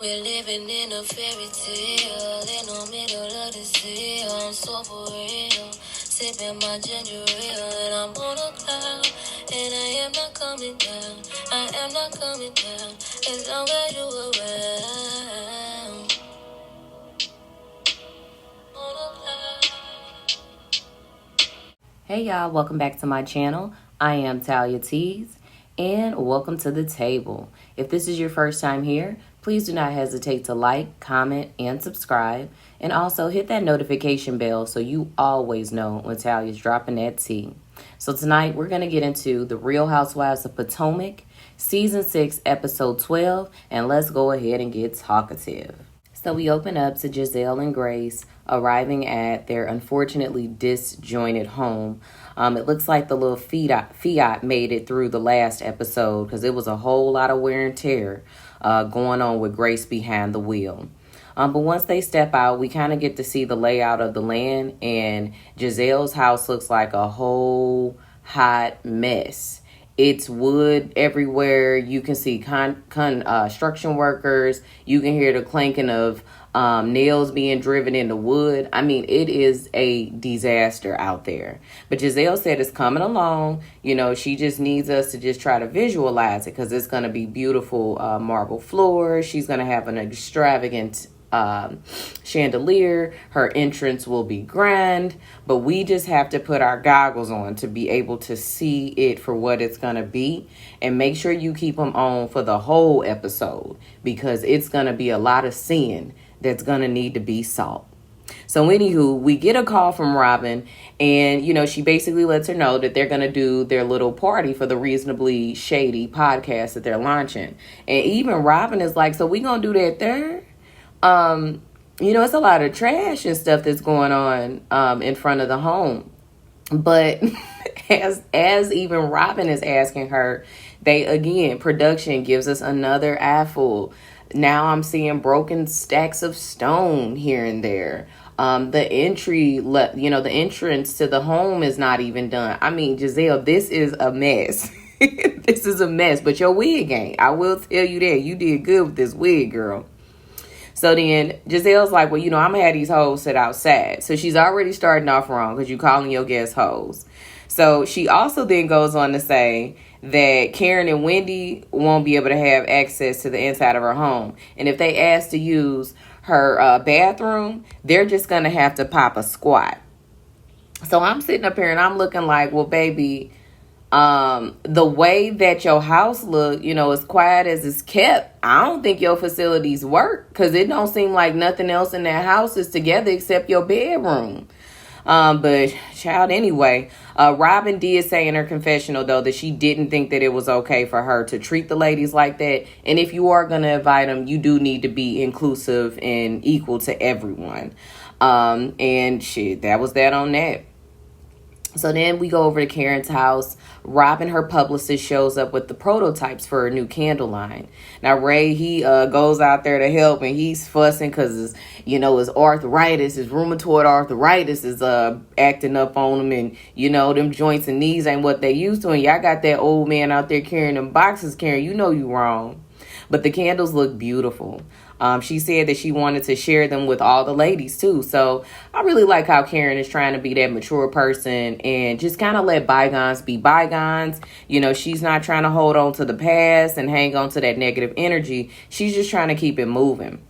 We're living in a fairy tale, in the middle of the sea. I'm so for real, sipping my ginger ale, and I'm on a cloud, and I am not coming down. I am not coming down, as long as you around. On a cloud. Hey y'all, welcome back to my channel. I am Talia Tees, and welcome to the table. If this is your first time here, please do not hesitate to like, comment, and subscribe. And also hit that notification bell so you always know when Talia's dropping that tea. So tonight we're going to get into The Real Housewives of Potomac, Season 6, Episode 12, and let's go ahead and get talkative. So we open up to Gizelle and Grace arriving at their unfortunately disjointed home. It looks like the little Fiat made it through the last episode because it was a whole lot of wear and tear going on with Grace behind the wheel. But once they step out, we kind of get to see the layout of the land, and Giselle's house looks like a whole hot mess. It's wood everywhere. You can see construction workers. You can hear the clanking of nails being driven into wood. I mean, it is a disaster out there. But Gizelle said it's coming along. You know, she just needs us to just try to visualize it because it's going to be beautiful marble floors. She's going to have an extravagant chandelier. Her entrance will be grand, but we just have to put our goggles on to be able to see it for what it's gonna be, and make sure you keep them on for the whole episode because it's gonna be a lot of seeing that's gonna need to be sought. So anywho, we get a call from Robyn, and you know, she basically lets her know that they're gonna do their little party for the Reasonably Shady podcast that they're launching. And even Robyn is like, so we gonna do that there? You know, it's a lot of trash and stuff that's going on in front of the home. But as even Robyn is asking her, production gives us another eyeful. Now I'm seeing broken stacks of stone here and there. The entrance to the home is not even done. I mean, Gizelle, this is a mess. This is a mess. But your wig ain't. I will tell you that. You did good with this wig, girl. So then Giselle's like, well, you know, I'm going to have these hoes sit outside. So she's already starting off wrong because you calling your guests hoes. So she also then goes on to say that Karen and Wendy won't be able to have access to the inside of her home. And if they ask to use her bathroom, they're just going to have to pop a squat. So I'm sitting up here and I'm looking like, well, baby, the way that your house look, you know, as quiet as it's kept, I don't think your facilities work because it don't seem like nothing else in that house is together except your bedroom. But child, anyway, Robyn did say in her confessional, though, that she didn't think that it was okay for her to treat the ladies like that. And if you are going to invite them, you do need to be inclusive and equal to everyone. And shit, that was that on that. So then we go over to Karen's house. Robyn, her publicist, shows up with the prototypes for her new candle line. Now, Ray, he goes out there to help, and he's fussing because, his arthritis, his rheumatoid arthritis is acting up on him. And, them joints and knees ain't what they used to. And y'all got that old man out there carrying them boxes, Karen. You know you wrong. But the candles look beautiful. She said that she wanted to share them with all the ladies, too. So I really like how Karen is trying to be that mature person and just kind of let bygones be bygones. She's not trying to hold on to the past and hang on to that negative energy. She's just trying to keep it moving.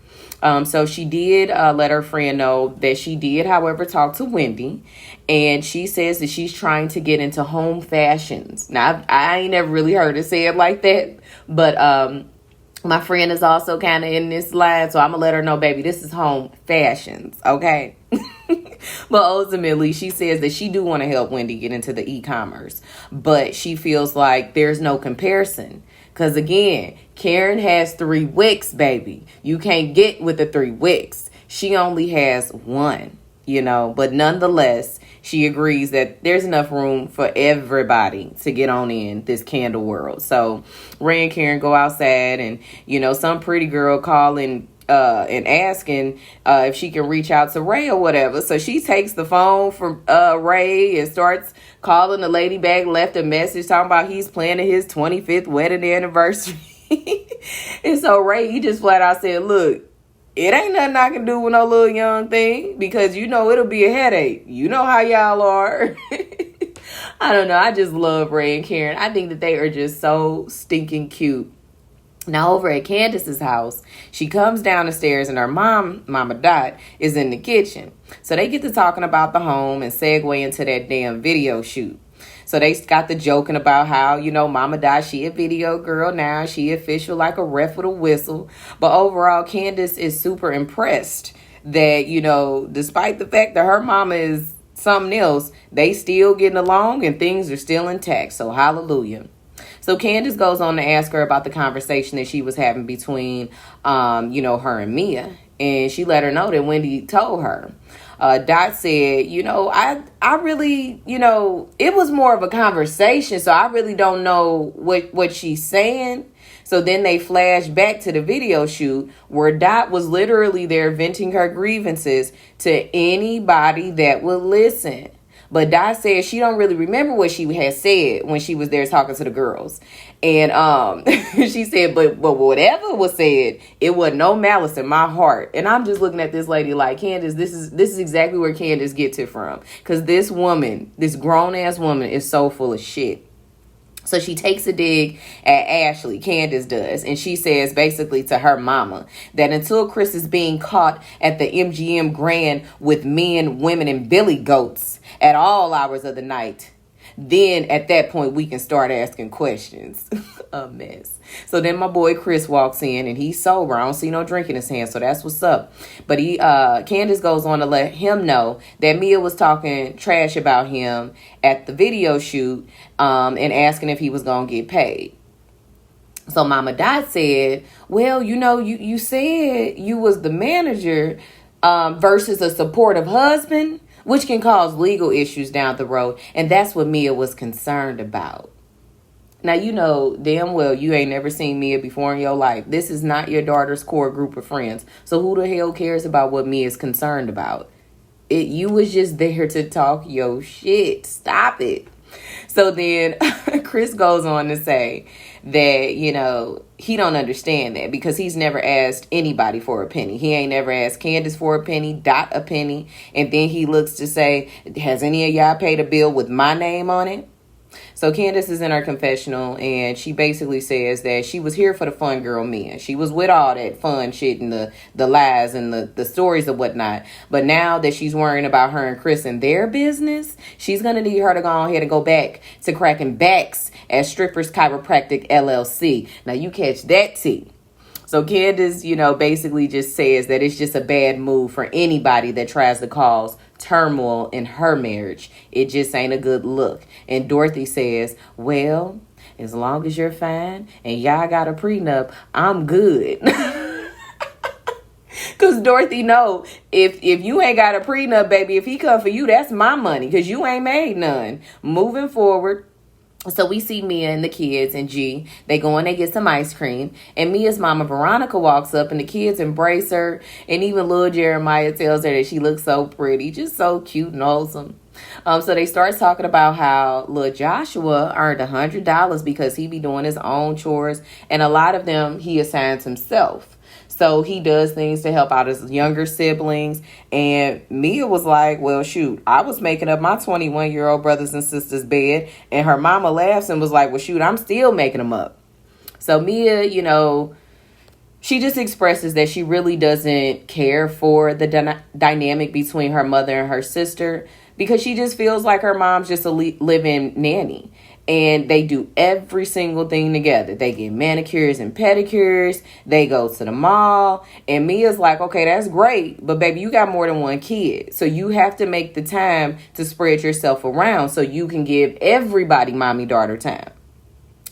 So she did let her friend know that she did, however, talk to Wendy. And she says that she's trying to get into home fashions. Now, I ain't never really heard her say it like that. But my friend is also kind of in this line, so I'm going to let her know, baby, this is home fashions, okay? But ultimately, she says that she do want to help Wendy get into the e-commerce. But she feels like there's no comparison. Because, again, Karen has 3 wicks, baby. You can't get with the 3 wicks. She only has 1, But nonetheless, she agrees that there's enough room for everybody to get on in this candle world. So Ray and Karen go outside, and, some pretty girl calling and asking if she can reach out to Ray or whatever. So she takes the phone from Ray and starts calling the lady back, left a message talking about he's planning his 25th wedding anniversary. And so Ray, he just flat out said, look, it ain't nothing I can do with no little young thing because you know it'll be a headache. You know how y'all are. I don't know. I just love Ray and Karen. I think that they are just so stinking cute. Now over at Candace's house, she comes down the stairs and her Mama Dot, is in the kitchen. So they get to talking about the home and segue into that damn video shoot. So they got the joking about how, you know, Mama Dot, she a video girl now. She official like a ref with a whistle. But overall, Candace is super impressed that, you know, despite the fact that her mama is something else, they still getting along and things are still intact. So hallelujah. So Candace goes on to ask her about the conversation that she was having between, you know, her and Mia. And she let her know that Wendy told her. Dot said, you know, I really, you know, it was more of a conversation. So I really don't know what she's saying. So then they flash back to the video shoot where Dot was literally there venting her grievances to anybody that would listen. But Dot said she don't really remember what she had said when she was there talking to the girls. And she said, but whatever was said, it was no malice in my heart. And I'm just looking at this lady like, Candace, this is exactly where Candace gets it from. Because this woman, this grown-ass woman is so full of shit. So she takes a dig at Ashley, Candace does, and she says basically to her mama that until Chris is being caught at the MGM Grand with men, women, and billy goats at all hours of the night, then at that point we can start asking questions. A mess. So then my boy Chris walks in and he's sober. I don't see no drink in his hand, so that's what's up. But Candace goes on to let him know that Mia was talking trash about him at the video shoot and asking if he was gonna get paid. So Mama Dot said, well, you know, you said you was the manager versus a supportive husband, which can cause legal issues down the road. And that's what Mia was concerned about. Now, you know damn well you ain't never seen Mia before in your life. This is not your daughter's core group of friends. So who the hell cares about what Mia's concerned about? You was just there to talk your shit. Stop it. So then Chris goes on to say that, you know, he don't understand that because he's never asked anybody for a penny. He ain't never asked Candace for a penny, Dot a penny. And then he looks to say, has any of y'all paid a bill with my name on it? So Candace is in her confessional and she basically says that she was here for the fun girl Mia. She was with all that fun shit and the lies and the stories and whatnot. But now that she's worrying about her and Chris and their business, she's going to need her to go ahead and go back to cracking backs at Strippers Chiropractic LLC. Now you catch that tea. So Candace, you know, basically just says that it's just a bad move for anybody that tries to cause turmoil in her marriage. It just ain't a good look. And Dorothy says, well, as long as you're fine and y'all got a prenup, I'm good. Because Dorothy know if you ain't got a prenup, baby, if he come for you, that's my money because you ain't made none. Moving forward. So we see Mia and the kids and G. They go and they get some ice cream. And Mia's mama, Veronica, walks up and the kids embrace her. And even little Jeremiah tells her that she looks so pretty. Just so cute and wholesome. So they start talking about how little Joshua earned $100 because he be doing his own chores. And a lot of them he assigns himself. So he does things to help out his younger siblings. And Mia was like, well, shoot, I was making up my 21-year-old brothers and sisters' bed. And her mama laughs and was like, well, shoot, I'm still making them up. So Mia, you know, she just expresses that she really doesn't care for the dynamic between her mother and her sister because she just feels like her mom's just a live-in nanny. And they do every single thing together. They get manicures and pedicures. They go to the mall. And Mia's like, okay, that's great. But baby, you got more than one kid. So you have to make the time to spread yourself around so you can give everybody mommy-daughter time.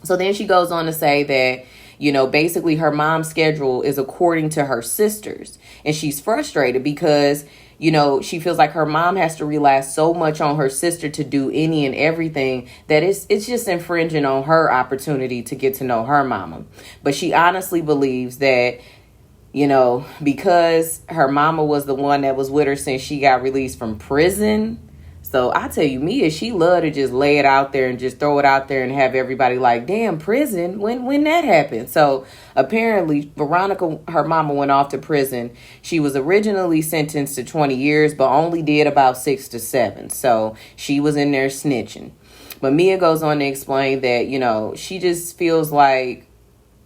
So then she goes on to say that, you know, basically her mom's schedule is according to her sister's. And she's frustrated because, you know, she feels like her mom has to rely so much on her sister to do any and everything that it's just infringing on her opportunity to get to know her mama. But she honestly believes that, you know, because her mama was the one that was with her since she got released from prison. So I tell you, Mia, she love to just lay it out there and just throw it out there and have everybody like, damn, prison, when that happened. So apparently Veronica, her mama, went off to prison. She was originally sentenced to 20 years, but only did about 6 to 7. So she was in there snitching. But Mia goes on to explain that, she just feels like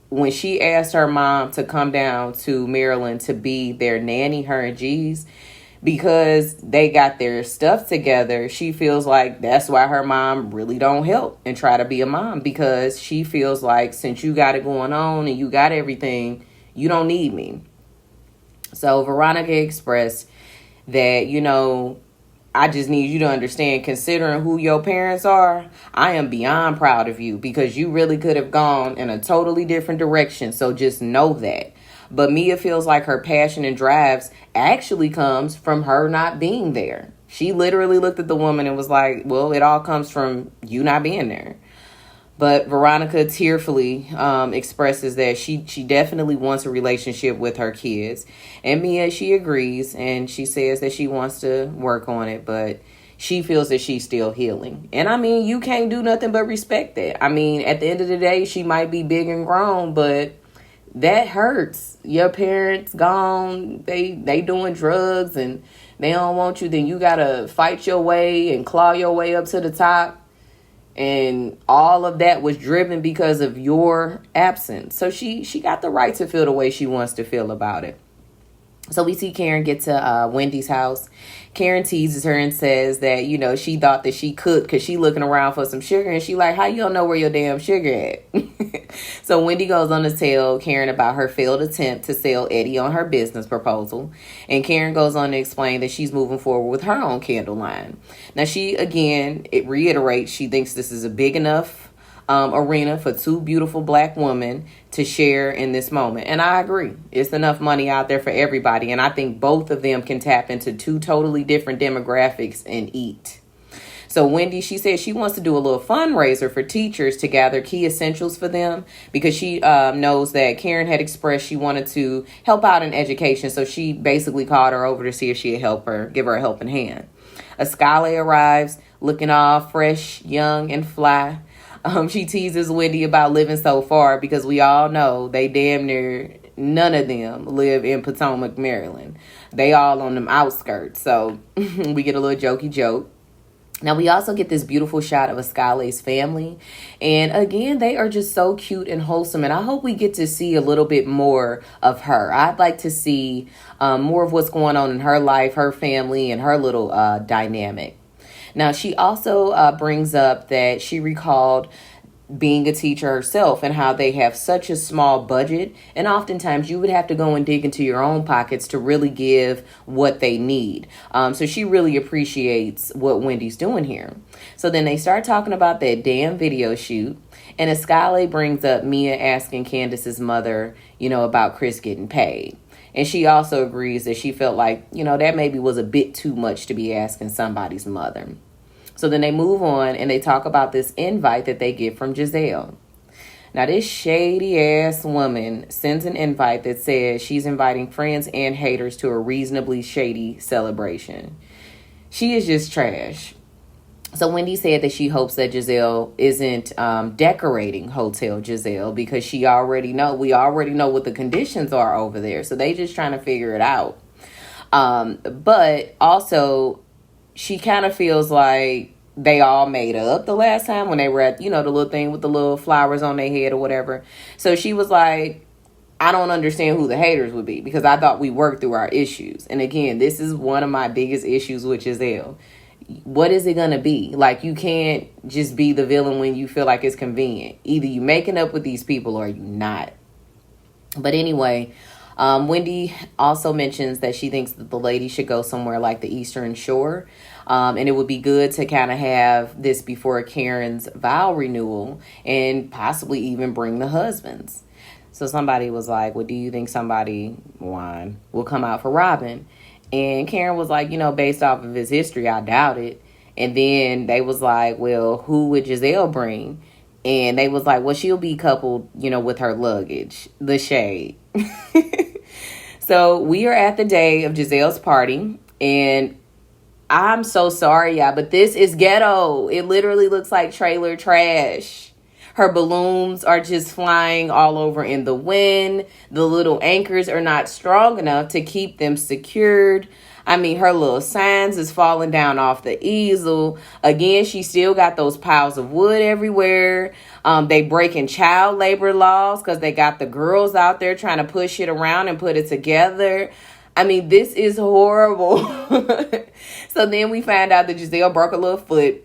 when she asked her mom to come down to Maryland to be their nanny, her and G's, because they got their stuff together, she feels like that's why her mom really don't help and try to be a mom, because she feels like since you got it going on and you got everything, you don't need me. So Veronica expressed that, I just need you to understand, considering who your parents are, I am beyond proud of you because you really could have gone in a totally different direction. So just know that. But Mia feels like her passion and drives actually comes from her not being there. She literally looked at the woman and was like, well, it all comes from you not being there. But Veronica tearfully expresses that she definitely wants a relationship with her kids. And Mia, she agrees, and she says that she wants to work on it, but she feels that she's still healing. And I mean, you can't do nothing but respect that. I mean, at the end of the day, she might be big and grown, but that hurts. Your parents gone, they doing drugs and they don't want you, then you gotta fight your way and claw your way up to the top. And all of that was driven because of your absence. So she got the right to feel the way she wants to feel about it. So we see Karen get to Wendy's house. Karen teases her and says that, she thought that she could because she looking around for some sugar. And she like, how you don't know where your damn sugar at? So Wendy goes on to tell Karen about her failed attempt to sell Eddie on her business proposal. And Karen goes on to explain that she's moving forward with her own candle line. Now it reiterates she thinks this is a big enough arena for two beautiful black women to share in this moment. And I agree. It's enough money out there for everybody. And I think both of them can tap into two totally different demographics and eat. So Wendy, she said she wants to do a little fundraiser for teachers to gather key essentials for them because she knows that Karen had expressed she wanted to help out in education. So she basically called her over to see if she'd help her, give her a helping hand. Ascale arrives looking all fresh, young, and fly. She teases Wendy about living so far because we all know they damn near none of them live in Potomac, Maryland. They all on them outskirts. So we get a little jokey joke. Now, we also get this beautiful shot of Ascale's family. And again, they are just so cute and wholesome. And I hope we get to see a little bit more of her. I'd like to see more of what's going on in her life, her family, and her little dynamic. Now, she also brings up that she recalled being a teacher herself and how they have such a small budget. And oftentimes you would have to go and dig into your own pockets to really give what they need. So she really appreciates what Wendy's doing here. So then they start talking about that damn video shoot. And Ascale brings up Mia asking Candace's mother, about Chris getting paid. And she also agrees that she felt like, that maybe was a bit too much to be asking somebody's mother. So then they move on and they talk about this invite that they get from Gizelle. Now, this shady ass woman sends an invite that says she's inviting friends and haters to a reasonably shady celebration. She is just trash. So Wendy said that she hopes that Gizelle isn't decorating Hotel Gizelle because we already know what the conditions are over there. So they just trying to figure it out. But also, she kind of feels like they all made up the last time when they were at, the little thing with the little flowers on their head or whatever. So she was like, I don't understand who the haters would be because I thought we worked through our issues. And again, this is one of my biggest issues with Gizelle. What is it going to be? Like, you can't just be the villain when you feel like it's convenient. Either you making up with these people or you not. But anyway, Wendy also mentions that she thinks that the lady should go somewhere like the Eastern Shore. And it would be good to kind of have this before Karen's vow renewal and possibly even bring the husbands. So somebody was like, well, do you think somebody will come out for Robyn? And Karen was like, based off of his history, I doubt it. And then they was like, well, who would Gizelle bring? And they was like, well, she'll be coupled, with her luggage. The shade. So we are at the day of Gizelle's party. And I'm so sorry, y'all, but this is ghetto. It literally looks like trailer trash. Her balloons are just flying all over in the wind. The little anchors are not strong enough to keep them secured. I mean, her little signs is falling down off the easel. Again, she still got those piles of wood everywhere. They breaking child labor laws because they got the girls out there trying to push it around and put it together. I mean, this is horrible. So then we find out that Gizelle broke a little foot.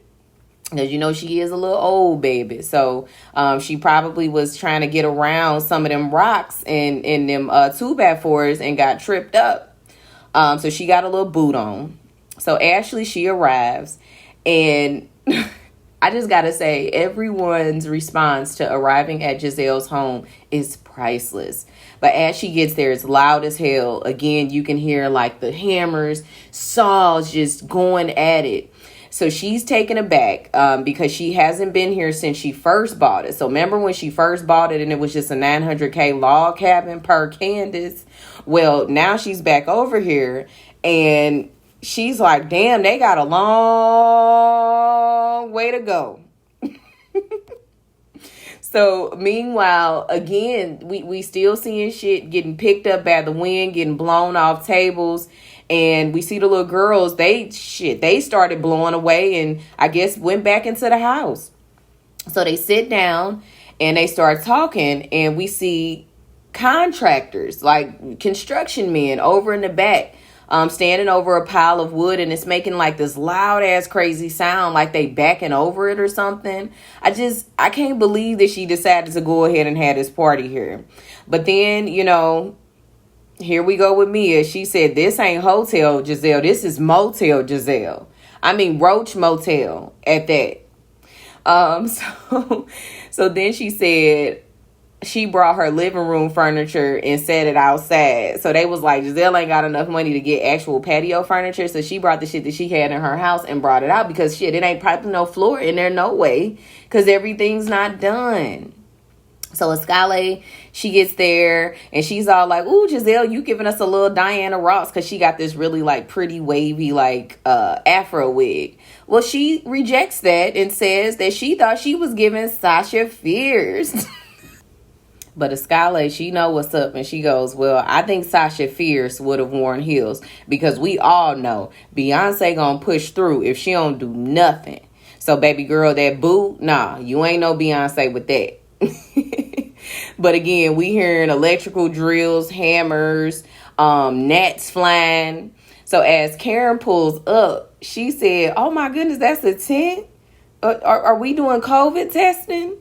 Because, you know, she is a little old baby. So she probably was trying to get around some of them rocks and them 2x4s and got tripped up. So she got a little boot on. So Ashley, she arrives. And I just got to say, everyone's response to arriving at Gizelle's home is priceless. But as she gets there, it's loud as hell. Again, you can hear like the hammers, saws just going at it. So she's taken aback because she hasn't been here since she first bought it. So remember when she first bought it and it was just a $900K log cabin per Candace? Well, now she's back over here and she's like, damn, they got a long way to go. So meanwhile, again, we still seeing shit getting picked up by the wind, getting blown off tables. And we see the little girls, they started blowing away and I guess went back into the house. So they sit down and they start talking and we see contractors, like construction men over in the back, standing over a pile of wood, and it's making like this loud ass crazy sound like they backing over it or something. I can't believe that she decided to go ahead and have this party here. But then, you know, here we go with Mia. She said, this ain't Hotel Gizelle. This is Motel Gizelle. I mean, Roach Motel at that. So then she said she brought her living room furniture and set it outside. So they was like, Gizelle ain't got enough money to get actual patio furniture. So she brought the shit that she had in her house and brought it out because shit, it ain't probably no floor in there, no way. Because everything's not done. So Escale, she gets there and she's all like, ooh, Gizelle, you giving us a little Diana Ross because she got this really like pretty wavy like afro wig. Well, she rejects that and says that she thought she was giving Sasha Fierce. But Escale, she know what's up and she goes, well, I think Sasha Fierce would have worn heels because we all know Beyonce gonna push through if she don't do nothing. So baby girl, that boot, nah, you ain't no Beyonce with that. But again, we hearing electrical drills, hammers, gnats flying. So as Karen pulls up, she said, oh my goodness, that's a tent? Are we doing COVID testing?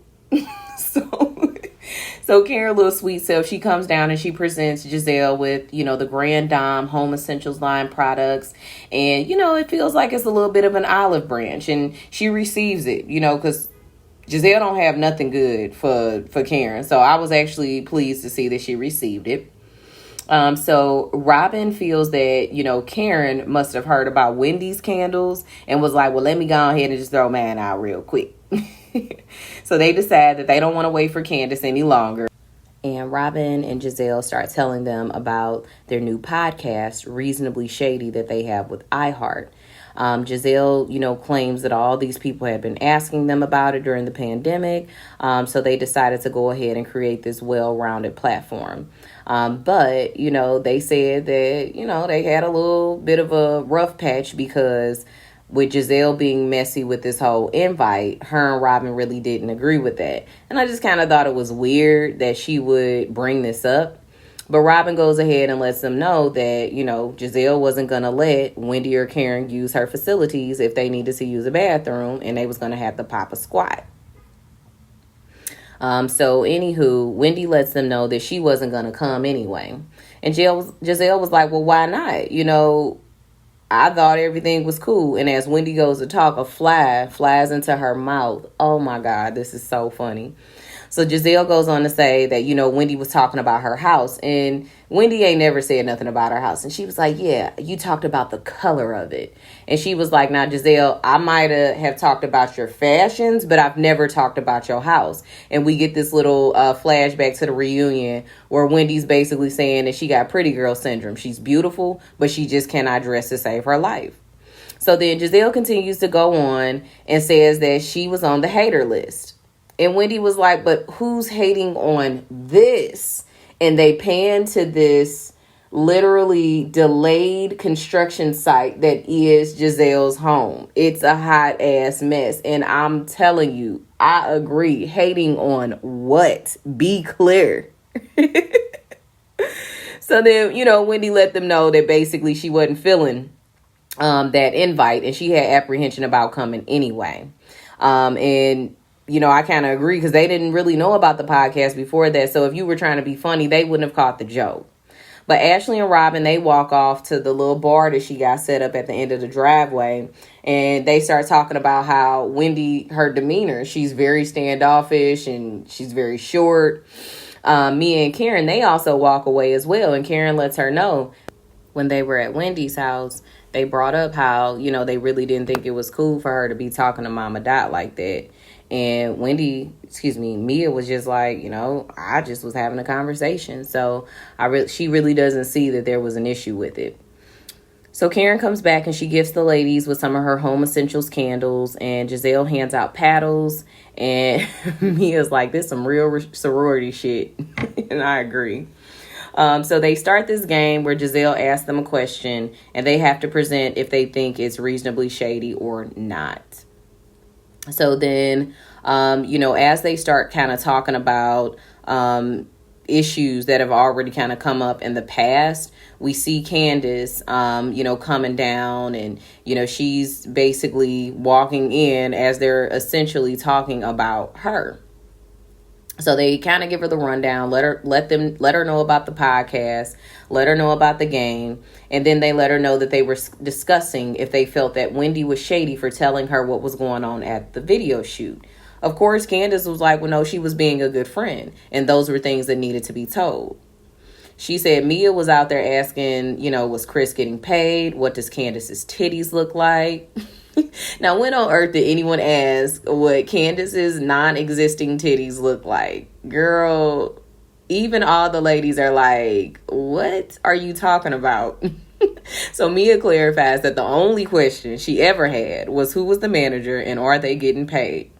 So Karen, little sweet self, she comes down and she presents Gizelle with, you know, the Grand Dame Home Essentials line products. And, you know, it feels like it's a little bit of an olive branch. And she receives it, you know, because Gizelle don't have nothing good for Karen. So I was actually pleased to see that she received it. So Robyn feels that, you know, Karen must have heard about Wendy's candles and was like, well, let me go ahead and just throw mine out real quick. So they decide that they don't want to wait for Candace any longer. And Robyn and Gizelle start telling them about their new podcast, Reasonably Shady, that they have with iHeart. Gizelle, you know, claims that all these people had been asking them about it during the pandemic. So they decided to go ahead and create this well-rounded platform. But, you know, they said that, you know, they had a little bit of a rough patch because with Gizelle being messy with this whole invite, her and Robyn really didn't agree with that. And I just kind of thought it was weird that she would bring this up. But Robyn goes ahead and lets them know that, you know, Gizelle wasn't going to let Wendy or Karen use her facilities if they needed to use a bathroom, and they was going to have to pop a squat. So anywho, Wendy lets them know that she wasn't going to come anyway. And Gizelle was like, well, why not? You know, I thought everything was cool. And as Wendy goes to talk, a fly flies into her mouth. Oh my God, this is so funny. So Gizelle goes on to say that, you know, Wendy was talking about her house, and Wendy ain't never said nothing about her house. And she was like, yeah, you talked about the color of it. And she was like, now, Gizelle, I might have talked about your fashions, but I've never talked about your house. And we get this little flashback to the reunion where Wendy's basically saying that she got pretty girl syndrome. She's beautiful, but she just cannot dress to save her life. So then Gizelle continues to go on and says that she was on the hater list. And Wendy was like, but who's hating on this? And they pan to this literally delayed construction site that is Gizelle's home. It's a hot ass mess. And I'm telling you, I agree. Hating on what? Be clear. So then, Wendy let them know that basically she wasn't feeling that invite, and she had apprehension about coming anyway. And I kind of agree, because they didn't really know about the podcast before that. So if you were trying to be funny, they wouldn't have caught the joke. But Ashley and Robyn, they walk off to the little bar that she got set up at the end of the driveway. And they start talking about how Wendy, her demeanor, she's very standoffish and she's very short. Mia and Karen, they also walk away as well. And Karen lets her know when they were at Wendy's house, they brought up how, they really didn't think it was cool for her to be talking to Mama Dot like that. And Mia was just like, I just was having a conversation. So she really doesn't see that there was an issue with it. So Karen comes back and she gifts the ladies with some of her home essentials candles, and Gizelle hands out paddles, and Mia's like, this is some real sorority shit. And I agree. So they start this game where Gizelle asks them a question, and they have to present if they think it's reasonably shady or not. So then, as they start kind of talking about issues that have already kind of come up in the past, we see Candace, coming down, and, she's basically walking in as they're essentially talking about her. So they kind of give her the rundown, let her know about the podcast, let her know about the game, and then they let her know that they were discussing if they felt that Wendy was shady for telling her what was going on at the video shoot. Of course, Candace was like, well, no, she was being a good friend, and those were things that needed to be told. She said Mia was out there asking, was Chris getting paid? What does Candace's titties look like? Now, when on earth did anyone ask what Candace's non-existing titties look like? Girl, even all the ladies are like, what are you talking about? So Mia clarifies that the only question she ever had was who was the manager and are they getting paid?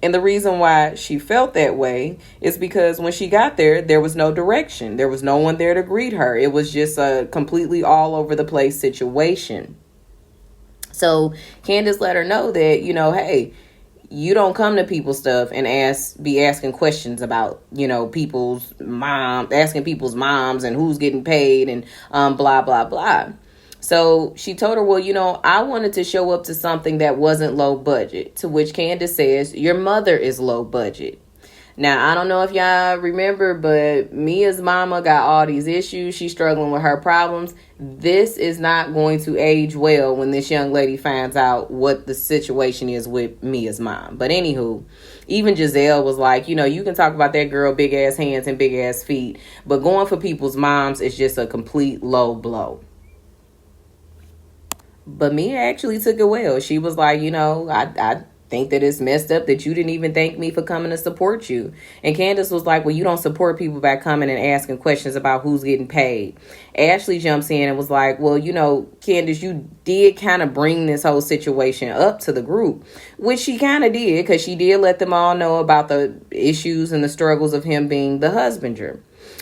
And the reason why she felt that way is because when she got there, there was no direction. There was no one there to greet her. It was just a completely all over the place situation. So Candace let her know that, hey, you don't come to people's stuff and be asking questions about, people's asking people's moms and who's getting paid and blah, blah, blah. So she told her, well, I wanted to show up to something that wasn't low budget, to which Candace says, your mother is low budget. Now, I don't know if y'all remember, but Mia's mama got all these issues. She's struggling with her problems. This is not going to age well when this young lady finds out what the situation is with Mia's mom. But anywho, even Gizelle was like, you can talk about that girl, big ass hands and big ass feet, but going for people's moms is just a complete low blow. But Mia actually took it well. She was like, I think that it's messed up that you didn't even thank me for coming to support you. And Candace was like, well, you don't support people by coming and asking questions about who's getting paid. Ashley jumps in and was like, well, Candace, you did kind of bring this whole situation up to the group, which she kind of did, because she did let them all know about the issues and the struggles of him being the husbander.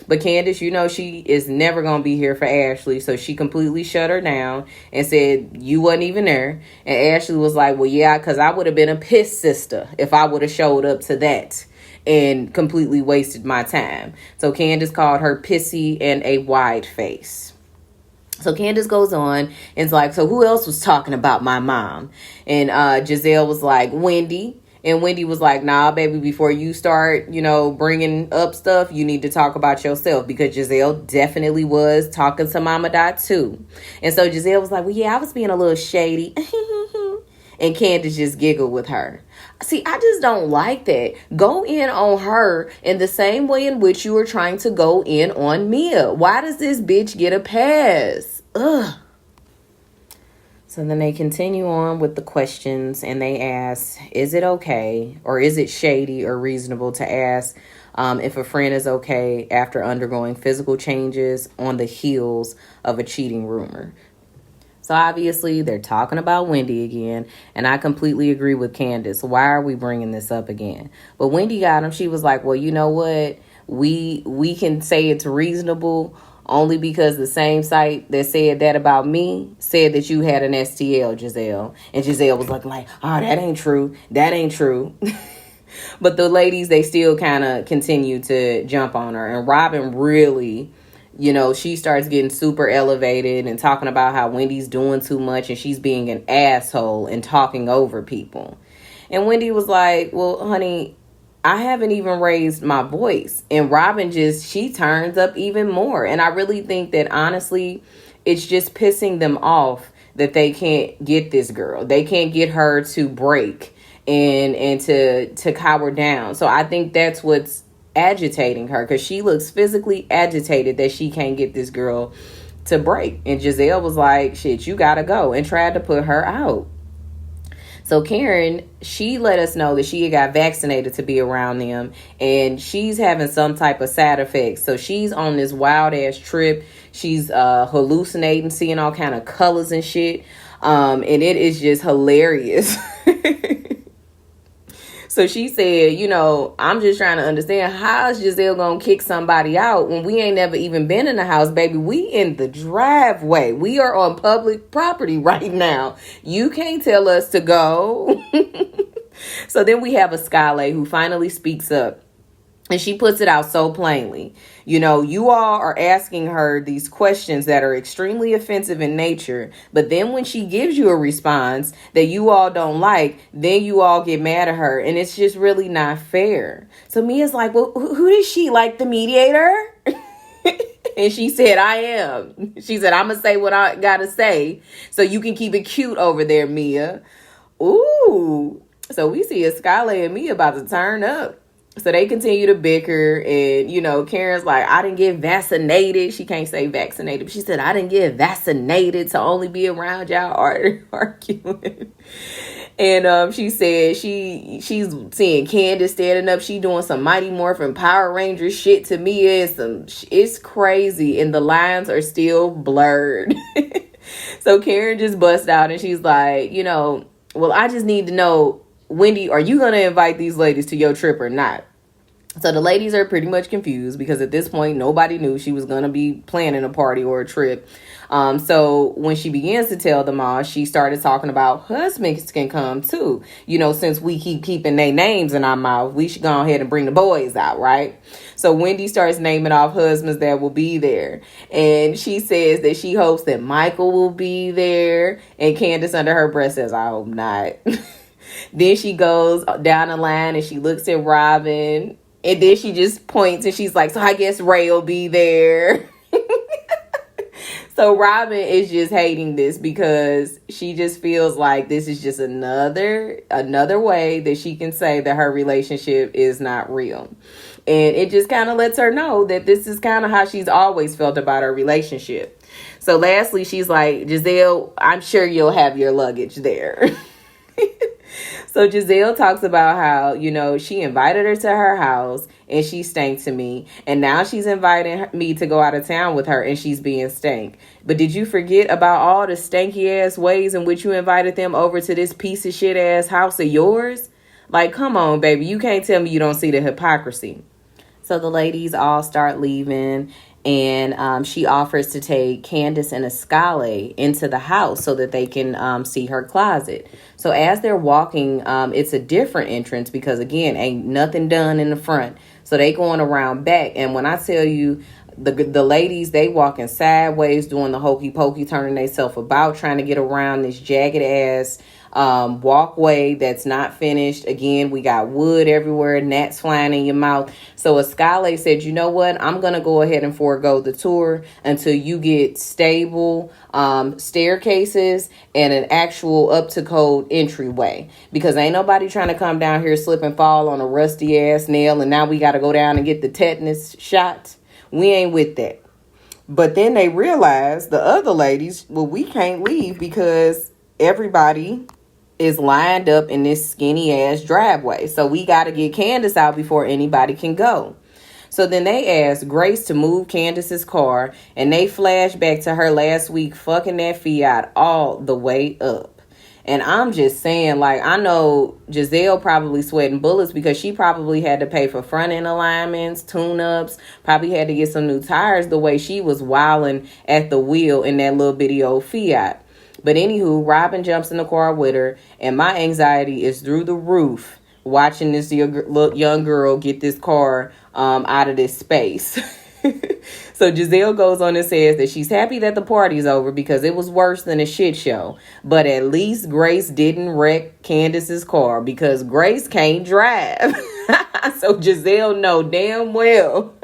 But Candace, she is never going to be here for Ashley. So she completely shut her down and said, you wasn't even there. And Ashley was like, well, yeah, because I would have been a piss sister if I would have showed up to that and completely wasted my time. So Candace called her pissy and a wide face. So Candace goes on and is like, so who else was talking about my mom? And Gizelle was like, Wendy. And Wendy was like, nah, baby, before you start, bringing up stuff, you need to talk about yourself, because Gizelle definitely was talking to Mama Dot too. And so Gizelle was like, well, yeah, I was being a little shady. And Candace just giggled with her. See, I just don't like that. Go in on her in the same way in which you were trying to go in on Mia. Why does this bitch get a pass? Ugh. So then they continue on with the questions, and they ask, is it okay, or is it shady or reasonable to ask if a friend is okay after undergoing physical changes on the heels of a cheating rumor? So obviously they're talking about Wendy again, and I completely agree with Candace. Why are we bringing this up again? But Wendy got him. She was like, well, you know what? We can say it's reasonable only because the same site that said that about me said that you had an STL, Gizelle. And Gizelle was like, oh, that ain't true. That ain't true. But the ladies, they still kind of continue to jump on her. And Robyn really, she starts getting super elevated and talking about how Wendy's doing too much and she's being an asshole and talking over people. And Wendy was like, well, honey, I haven't even raised my voice. And Robyn she turns up even more. And I really think that, honestly, it's just pissing them off that they can't get this girl. They can't get her to break and to cower down. So I think that's what's agitating her, because she looks physically agitated that she can't get this girl to break. And Gizelle was like, shit, you gotta go, and tried to put her out. So Karen, she let us know that she had got vaccinated to be around them, and she's having some type of side effects. So she's on this wild ass trip. She's hallucinating, seeing all kind of colors and shit. And it is just hilarious. So she said, I'm just trying to understand, how is Gizelle going to kick somebody out when we ain't never even been in the house, baby? We in the driveway. We are on public property right now. You can't tell us to go. So then we have a Skye who finally speaks up. And she puts it out so plainly. You all are asking her these questions that are extremely offensive in nature. But then when she gives you a response that you all don't like, then you all get mad at her. And it's just really not fair. So Mia's like, well, who is she? Like the mediator? And she said, I am. She said, I'm going to say what I got to say so you can keep it cute over there, Mia. Ooh. So we see a Skye and Mia about to turn up. So they continue to bicker, and, Karen's like, I didn't get vaccinated. She can't say vaccinated, but she said, I didn't get vaccinated to only be around y'all arguing. And she said she's seeing Candace standing up. She doing some Mighty Morphin Power Ranger shit to me. It's crazy, and the lines are still blurred. So Karen just busts out, and she's like, well, I just need to know, Wendy, are you going to invite these ladies to your trip or not? So the ladies are pretty much confused, because at this point, nobody knew she was going to be planning a party or a trip. So when she begins to tell them all, she started talking about husbands can come too. Since we keep keeping their names in our mouth, we should go ahead and bring the boys out, right? So Wendy starts naming off husbands that will be there. And she says that she hopes that Michael will be there. And Candace under her breath says, I hope not. Then she goes down the line and she looks at Robyn. And then she just points and she's like, so I guess Ray will be there. So Robyn is just hating this, because she just feels like this is just another way that she can say that her relationship is not real. And it just kind of lets her know that this is kind of how she's always felt about her relationship. So lastly, she's like, Gizelle, I'm sure you'll have your luggage there. So Gizelle talks about how, she invited her to her house and she stank to me. And now she's inviting me to go out of town with her and she's being stank. But did you forget about all the stanky ass ways in which you invited them over to this piece of shit ass house of yours? Like, come on, baby. You can't tell me you don't see the hypocrisy. So the ladies all start leaving. And she offers to take Candace and Skye into the house so that they can see her closet. So as they're walking, it's a different entrance because, again, ain't nothing done in the front. So they going around back. And when I tell you, the ladies, they walking sideways, doing the hokey pokey, turning themselves about, trying to get around this jagged ass walkway that's not finished. Again, we got wood everywhere, gnats flying in your mouth. So Skye said, you know what, I'm gonna go ahead and forego the tour until you get stable staircases and an actual up to code entryway, because ain't nobody trying to come down here, slip and fall on a rusty ass nail, and now we got to go down and get the tetanus shot. We ain't with that. But then they realized, the other ladies, well, we can't leave because everybody is lined up in this skinny ass driveway. So we got to get Candace out before anybody can go. So then they asked Grace to move Candace's car, and they flash back to her last week fucking that Fiat all the way up. And I'm just saying, like, I know Gizelle probably sweating bullets because she probably had to pay for front end alignments, tune-ups, probably had to get some new tires the way she was wilding at the wheel in that little bitty old Fiat. But anywho, Robyn jumps in the car with her, and my anxiety is through the roof watching this young girl get this car out of this space. So Gizelle goes on and says that she's happy that the party's over because it was worse than a shit show. But at least Grace didn't wreck Candace's car because Grace can't drive. So Gizelle know damn well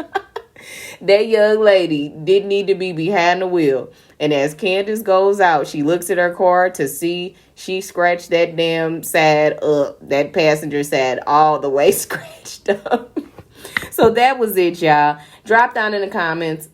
that young lady didn't need to be behind the wheel. And as Candace goes out, she looks at her car to see she scratched that damn side up, that passenger side all the way scratched up. So that was it, y'all. Drop down in the comments.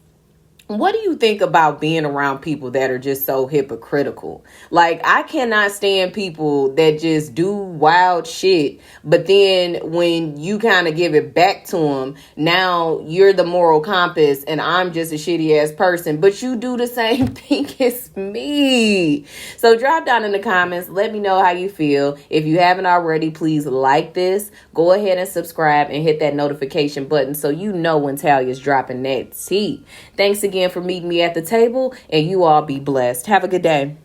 What do you think about being around people that are just so hypocritical? Like, I cannot stand people that just do wild shit, but then when you kind of give it back to them, now you're the moral compass and I'm just a shitty ass person, but you do the same thing as me. So drop down in the comments. Let me know how you feel. If you haven't already, please like this. Go ahead and subscribe and hit that notification button so you know when Talia's dropping that tea. Thanks again for meeting me at the table, and you all be blessed. Have a good day.